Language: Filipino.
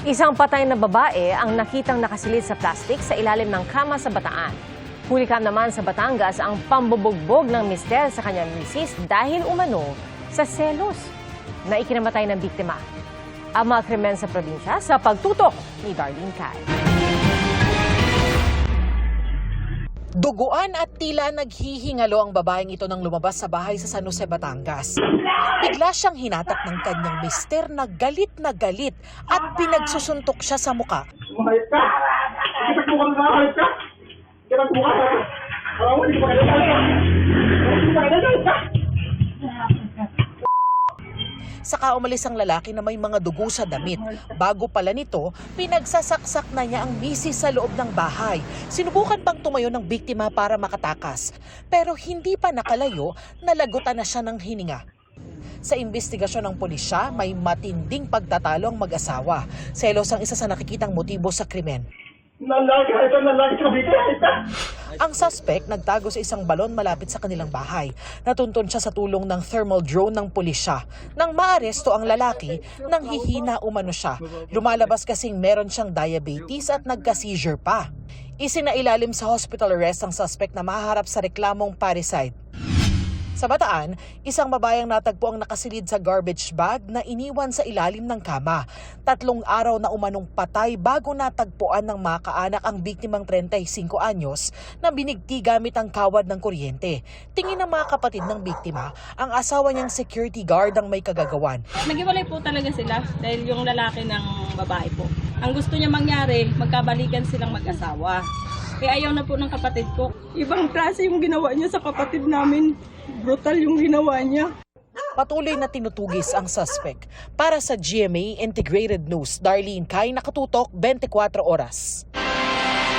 Isang patay na babae ang nakitang nakasilid sa plastik sa ilalim ng kama sa Bataan. Hulikam naman sa Batangas ang pambubugbog ng mister sa kanyang misis dahil umano sa selos na ikinamatay ng biktima. Ang mga krimen sa probinsya sa pagtutok ni Darlene Kai. Duguan at tila naghihingalo ang babaeng ito nang lumabas sa bahay sa San Jose, Batangas. Bigla siyang hinatak ng kanyang mister na galit at pinagsusuntok siya sa muka. Mahayop ka! Kita mo ka na mahayop ka! Kita mo ka na! Alam mo, hindi pa kayo ka! Saka umalis ang lalaki na may mga dugo sa damit. Bago pala nito, pinagsasaksak na niya ang misis sa loob ng bahay. Sinubukan pang tumayo ng biktima para makatakas. Pero hindi pa nakalayo, nalagutan na siya ng hininga. Sa investigasyon ng pulisya, may matinding pagtatalo ang mag-asawa. Selos ang isa sa nakikitang motibo sa krimen. Ang suspect nagtago sa isang balon malapit sa kanilang bahay. Natuntun siya sa tulong ng thermal drone ng pulisya. Nang maaresto ang lalaki, nang hihina umano siya. Lumalabas kasing meron siyang diabetes at nagka-seizure pa. Isinailalim sa hospital arrest ang suspect na mahaharap sa reklamong parricide. Sa Bataan, isang babayang natagpo ang nakasilid sa garbage bag na iniwan sa ilalim ng kama. 3 araw na umanong patay bago natagpuan ng mga kaanak ang biktimang 35 anyos na binigti gamit ang kawad ng kuryente. Tingin ng mga kapatid ng biktima, ang asawa niyang security guard ang may kagagawan. Naghiwalay po talaga sila dahil yung lalaki ng babae po. Ang gusto niya mangyari, magkabalikan silang mag-asawa. Kaya ayaw na po ng kapatid ko. Ibang klase yung ginawa niya sa kapatid namin. Brutal yung ginawa niya. Patuloy na tinutugis ang suspect. Para sa GMA Integrated News, Darlene Kai, nakatutok 24 oras.